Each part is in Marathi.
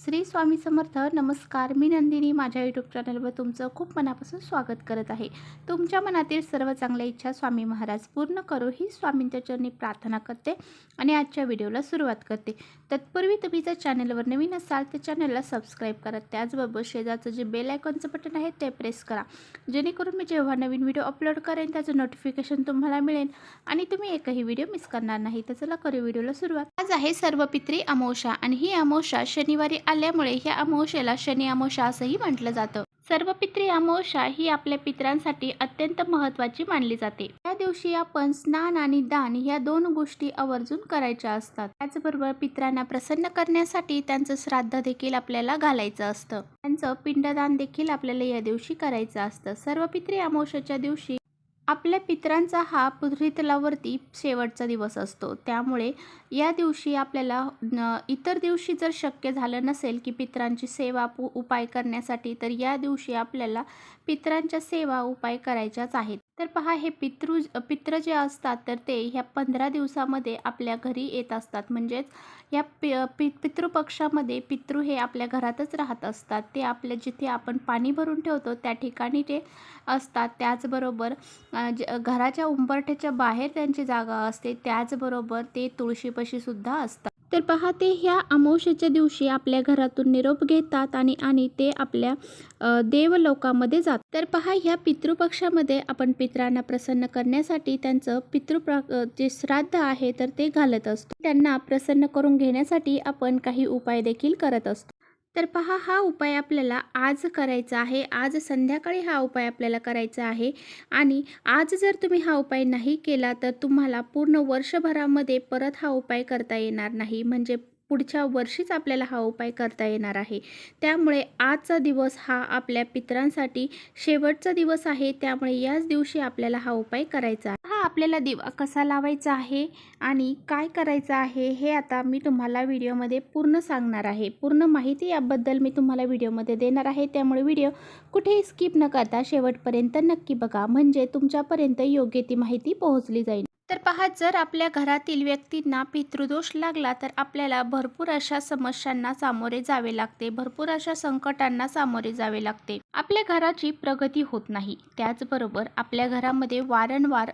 श्री स्वामी समर्थ. नमस्कार, मी नंदिनी. माझ्या यूट्यूब चॅनलवर तुमचं खूप मनापासून स्वागत करत आहे. तुमच्या मनातील सर्व चांगल्या इच्छा स्वामी महाराज पूर्ण करो ही स्वामींच्या चरणी प्रार्थना करते आणि आजच्या व्हिडिओला सुरुवात करते. तत्पूर्वी तुम्ही जर चॅनलवर नवीन असाल तर चॅनलला सबस्क्राईब करा. त्याचबरोबर शेजारचं जे बेल आयकॉनचं बटन आहे ते प्रेस करा, जेणेकरून मी जेव्हा नवीन व्हिडिओ अपलोड करेन त्याचं नोटिफिकेशन तुम्हाला मिळेल आणि तुम्ही एकही व्हिडिओ मिस करणार नाही. तर चला करू व्हिडिओला सुरुवात. आज आहे सर्वपित्री अमावस्या आणि ही अमावस्या शनिवारी आल्यामुळे या अमावस्येला शनी अमावस्या असंही म्हटलं जातं. सर्वपित्री अमावस्या ही आपल्या पितरांसाठी अत्यंत महत्त्वाची मानली जाते. या दिवशी आपण स्नान आणि दान या दोन गोष्टी आवर्जून करायच्या असतात. त्याचबरोबर पितरांना प्रसन्न करण्यासाठी त्यांचं श्राद्ध देखील आपल्याला घालायचं असतं. त्यांचं पिंडदान देखील आपल्याला या दिवशी करायचं असतं. सर्वपित्री अमावस्येच्या दिवशी आपल्या पितरांचा हा पृथ्वीतलावरती शेवटचा दिवस असतो. त्यामुळे या दिवशी आपल्याला इतर दिवशी जर शक्य झालं नसेल की पितरांची सेवा उपाय करण्यासाठी, तर या दिवशी आपल्याला पितरांच्या सेवा उपाय करायच्याच आहेत. तर पहा, हे पित्र जे असतात तर ते ह्या 15 दिवसामध्ये आपल्या घरी येत असतात. म्हणजेच या पितृपक्षामध्ये पितृ हे आपल्या घरातच राहत असतात. ते आपल्या जिथे आपण पाणी भरून ठेवतो त्या ठिकाणी ते असतात. त्याचबरोबर घराच्या उंबरठ्याच्या बाहेर त्यांची जागा असते. त्याचबरोबर ते तुळशीपाशी सुद्धा असतात. तर पहा, ते ह्या अमावस्येच्या दिवशी आपल्या घरातून निरोप घेतात आणि ते आपल्या देवलोकामध्ये जातात. तर पहा, ह्या पितृपक्षामध्ये आपण पितरांना प्रसन्न करण्यासाठी त्यांचं जे श्राद्ध आहे तर ते घालत असतो. त्यांना प्रसन्न करून घेण्यासाठी आपण काही उपाय देखील करत असतो. तर पहा, हा उपाय आपल्याला आज करायचा आहे. आज संध्याकाळी हा उपाय आपल्याला करायचा आहे आणि आज जर तुम्ही हा उपाय नाही केला तर तुम्हाला पूर्ण वर्षभरामध्ये परत हा उपाय करता येणार नाही. म्हणजे पुढच्या वर्षीच आपल्याला हा उपाय करता येणार आहे. त्यामुळे आजचा दिवस हा आपल्या पितरांसाठी शेवटचा दिवस आहे. त्यामुळे याच दिवशी आपल्याला हा उपाय करायचा आहे. आपल्याला दिवा कसा लावायचा आहे आणि काय करायचं आहे हे आता मी तुम्हाला व्हिडिओमध्ये पूर्ण सांगणार आहे. पूर्ण माहिती याबद्दल मी तुम्हाला व्हिडिओमध्ये देणार आहे. त्यामुळे व्हिडिओ कुठेही स्किप न करता शेवटपर्यंत नक्की बघा, म्हणजे तुमच्यापर्यंत योग्य ती माहिती पोहोचली जाईल. तर पहा, जर आपल्या घरातील व्यक्तींना पितृदोष लागला तर आपल्याला भरपूर अशा समस्यांना सामोरे जावे लागते, भरपूर अशा संकटांना सामोरे जावे लागते. आपल्या घराची प्रगती होत नाही. त्याचबरोबर आपल्या घरामध्ये वारंवार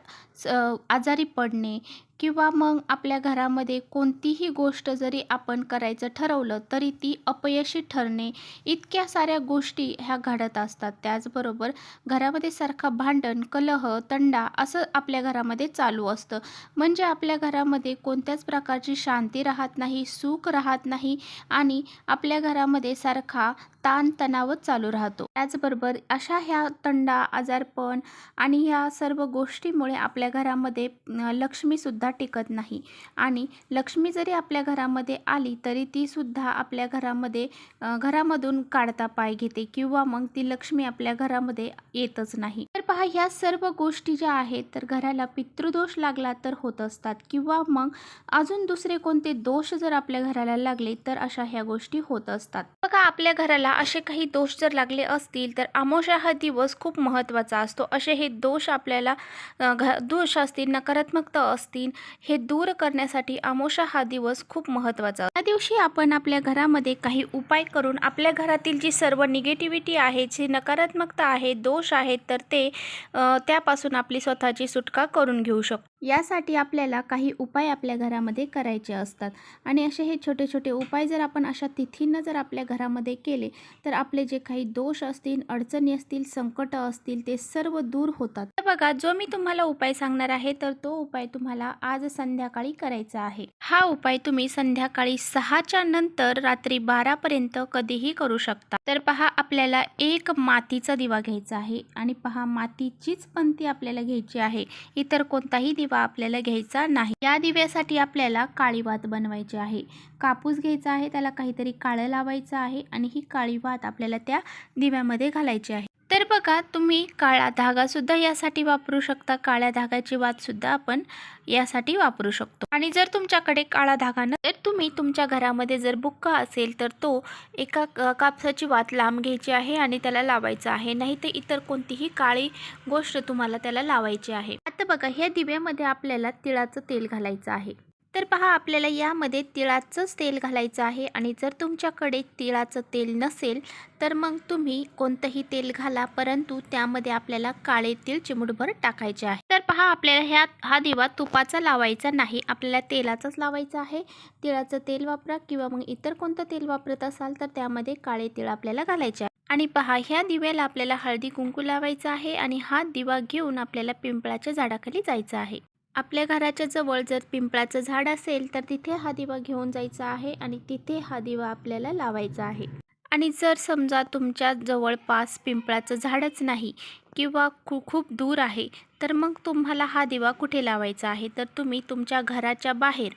आजारी पडणे किंवा मग आपल्या घरामध्ये कोणतीही गोष्ट जरी आपण करायचं ठरवलं तरी ती अपयशी ठरणे, इतक्या साऱ्या गोष्टी ह्या घडत असतात. त्याचबरोबर घरामध्ये सारखा भांडण, कलह, तंडा असं आपल्या घरामध्ये चालू असतं. म्हणजे आपल्या घरामध्ये कोणत्याच प्रकारची शांती राहत नाही, सुख राहत नाही आणि आपल्या घरामध्ये सारखा ताणतणावच चालू राहतो. त्याचबरोबर अशा ह्या तंडा, आजारपण आणि ह्या सर्व गोष्टीमुळे आपल्या घरामध्ये लक्ष्मीसुद्धा टिकत नाही आणि लक्ष्मी जरी आपल्या घरामध्ये आली तरी ती सुद्धा आपल्या घरामधून काढता पाय घेते किंवा मग ती लक्ष्मी आपल्या घरामध्ये येतच नाही. तर पहा, ह्या सर्व गोष्टी ज्या आहेत तर घराला पितृदोष लागला तर होत असतात किंवा मग अजून दुसरे कोणते दोष जर आपल्या घराला लागले तर अशा ह्या गोष्टी होत असतात. बघा, आपल्या घराला असे काही दोष जर लागले असतील तर अमावस्या हा दिवस खूप महत्त्वाचा असतो. असे हे दोष आपल्याला दोष असतील, नकारात्मकता असतील, हे दूर करण्यासाठी अमावस्या हा दिवस खूप महत्त्वाचा. या दिवशी आपण आपल्या घरामध्ये काही उपाय करून आपल्या घरातील जी सर्व निगेटिव्हिटी आहे, जी नकारात्मकता आहे, दोष आहेत, तर ते त्यापासून आपली स्वतःची सुटका करून घेऊ शकतो. यासाठी आपल्याला काही उपाय आपल्या घरामध्ये करायचे असतात आणि असे हे छोटे छोटे उपाय जर आपण अशा तिथींना जर आपल्या घरामध्ये केले तर आपले जे काही दोष असतील, अडचणी असतील, संकट असतील, ते सर्व दूर होतात. तर बघा, जो मी तुम्हाला उपाय सांगणार आहे तर तो उपाय तुम्हाला आज संध्याकाळी करायचा आहे. हा उपाय तुम्ही संध्याकाळी 6च्या नंतर रात्री 12 पर्यंत कधीही करू शकता. तर पहा, आपल्याला एक मातीचा दिवा घ्यायचा आहे आणि पहा, मातीचीच पंती आपल्याला घ्यायची आहे, इतर कोणताही दिवा आपल्याला घ्यायचा नाही. या दिव्यासाठी आपल्याला काळी वात बनवायची आहे. कापूस घ्यायचा आहे, त्याला काहीतरी काळं लावायचं आहे आणि ही काळी वात आपल्याला त्या दिव्यामध्ये घालायची आहे. तर बघा, तुम्ही काळा धागा सुद्धा यासाठी वापरू शकता. काळ्या धागाची वात सुद्धा आपण यासाठी वापरू शकतो. आणि जर तुमच्याकडे काळा धागा नसेल तर तुम्ही तुमच्या घरामध्ये जर बुक्का असेल तर तो एका कापसाची वात लांब घ्यायची आहे आणि त्याला लावायचं आहे, नाही तर इतर कोणतीही काळी गोष्ट तुम्हाला त्याला लावायची आहे. आता बघा, ह्या दिव्यामध्ये आपल्याला तिळाचं तेल घालायचं आहे. तर पहा आपल्याला यामध्ये तिळाचंच तेल घालायचं आहे आणि जर तुमच्याकडे तिळाचं तेल नसेल तर मग तुम्ही कोणतंही तेल घाला, परंतु त्यामध्ये आपल्याला काळे तीळ चिमूटभर टाकायचे आहे. तर पहा आपल्याला हा दिवा तुपाचा लावायचा नाही, आपल्याला तेलाचाच लावायचा आहे. तिळाचं तेल वापरा किंवा मग इतर कोणतं तेल वापरत असाल तर त्यामध्ये काळे तीळ आपल्याला घालायचे आहे. आणि पहा ह्या दिव्याला आपल्याला हळदी कुंकू लावायचं आहे आणि हा दिवा घेऊन आपल्याला पिंपळाच्या झाडाखाली जायचं आहे. आपल्या घराच्या जवळ जर पिंपळाचं झाड असेल तर तिथे हा दिवा घेऊन जायचा आहे आणि तिथे हा दिवा आपल्याला लावायचा आहे. आणि जर समजा तुमच्या जवळपास पिंपळाचं झाडच नाही किंवा खूप दूर आहे तर मग तुम्हाला हा दिवा कुठे लावायचा आहे, तर तुम्ही तुमच्या घराच्या बाहेर,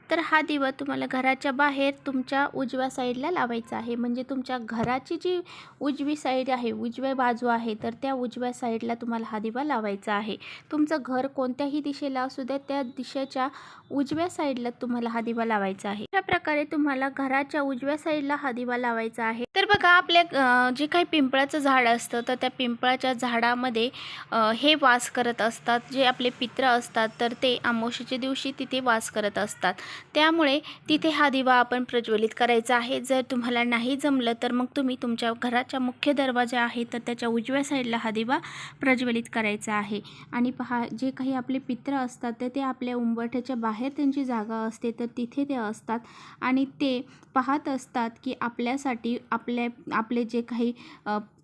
तर हा दिवा तुम्हाला घराच्या बाहेर तुमच्या उजव्या साईडला लावायचा आहे. म्हणजे तुमच्या घराची जी उजवी साईड आहे, उजव्या बाजू आहे, तर त्या उजव्या साईडला तुम्हाला हा दिवा लावायचा आहे. तुमचं घर कोणत्याही दिशेला असू द्या, त्या दिशेच्या उजव्या साईडला तुम्हाला हा दिवा लावायचा आहे. अशा प्रकारे तुम्हाला घराच्या उजव्या साईडला हा दिवा लावायचा आहे. तर बघा आपल्या जे काही पिंपळाचं झाड असतं तर त्या पिंपळाच्या झाडामध्ये हे वास करत असतात, जे आपले पित्र असतात तर ते अमावस्येच्या दिवशी तिथे वास करत असतात. त्यामुळे तिथे हा दिवा आपण प्रज्वलित करायचा आहे. जर तुम्हाला नाही जमलं तर मग तुम्ही तुमच्या घराच्या मुख्य दरवाजा आहे तर त्याच्या उजव्या साईडला हा दिवा प्रज्वलित करायचा आहे. आणि पहा जे काही आपले पित्र असतात तर ते आपल्या उंबरठ्याच्या बाहेर त्यांची जागा असते तर तिथे ते असतात आणि ते पाहत असतात की आपल्यासाठी आपले जे काही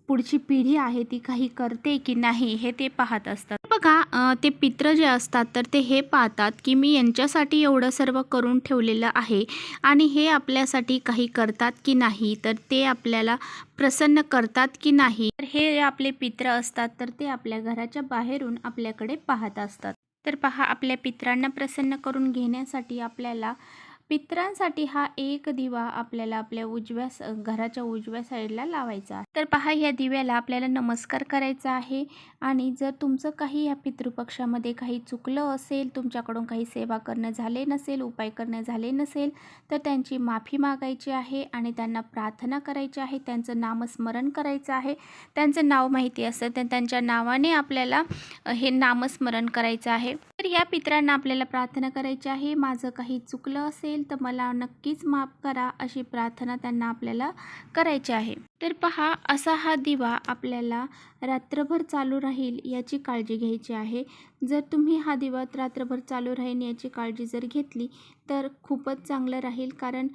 पुढची पिढी आहे ती काही करते की नाही हे ते पाहत असतात. बघा ते पित्र जे असतात तर ते हे पाहतात की मी यांच्यासाठी एवढं सर्व करून ठेवलेलं आहे आणि हे आपल्यासाठी काही करतात की नाही, तर ते आपल्याला प्रसन्न करतात की नाही, तर हे आपले पित्र असतात तर ते आपल्या घराच्या बाहेरून आपल्याकडे पाहत असतात. तर पहा आपल्या पित्रांना प्रसन्न करून घेण्यासाठी आपल्याला पित्रांसाठी हा एक दिवा आपल्याला आपल्या घराच्या उजव्या साईडला लावायचा आहे. तर पहा या दिव्याला आपल्याला नमस्कार करायचा आहे आणि जर तुमचं काही या पितृपक्षामध्ये काही चुकलं असेल, तुमच्याकडून काही सेवा करणं झाले नसेल, उपाय करणं झाले नसेल तर त्यांची माफी मागायची आहे आणि त्यांना प्रार्थना करायची आहे, त्यांचं नामस्मरण करायचं आहे. त्यांचं नाव माहिती असतं तर त्यांच्या नावाने आपल्याला हे नामस्मरण करायचं आहे. तर या पित्रांना आपल्याला प्रार्थना करायची आहे, माझं काही चुकलं असेल तर मला नक्कीच माफ करा, अशी प्रार्थना त्यांना आपल्याला करायची आहे. तर पहा असा हा दिवा आपल्याला रात्रभर चालू राहील याची काळजी घ्यायची आहे. जर तुम्ही हा दिवा रात्रभर चालू राहील याची काळजी जर घेतली तर खूपच चांगलं राहील, कारण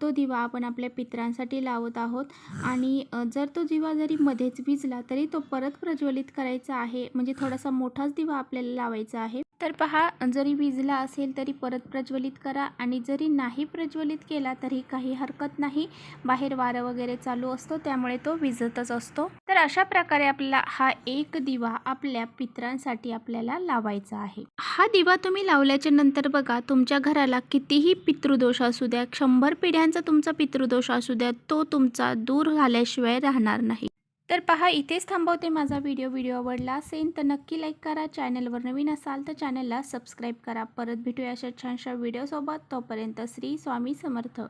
तो दिवा आपण आपल्या पित्रांसाठी लावत आहोत आणि जर तो दिवा जरी मध्येच विझला तरी तो परत प्रज्वलित करायचा आहे. म्हणजे थोडासा मोठाच दिवा आपल्याला लावायचा आहे. तर पहा जरी विझला असेल तरी परत प्रज्वलित करा आणि जरी नाही प्रज्वलित केला तरी काही हरकत नाही, बाहेर वारं वगैरे चालू असतो त्यामुळे तो विझतच असतो. तर अशा प्रकारे आपल्याला हा एक दिवा आपल्या पित्रांसाठी आपल्याला लावायचा आहे. हा दिवा तुम्ही लावल्याच्या नंतर बघा तुमच्या घराला कितीही पितृदोष असू द्या, 100 पिढ्यांचा तुमचा पितृदोष असू द्या, तो तुमचा दूर झाल्याशिवाय राहणार नाही. तर पहा इथेच थांबवते माझा व्हिडिओ आवडला असेल तर नक्की लाईक करा. चॅनलवर नवीन असाल तर चॅनलला सबस्क्राईब करा. परत भेटूया अशा छानशा व्हिडिओसोबत. तोपर्यंत श्री स्वामी समर्थ.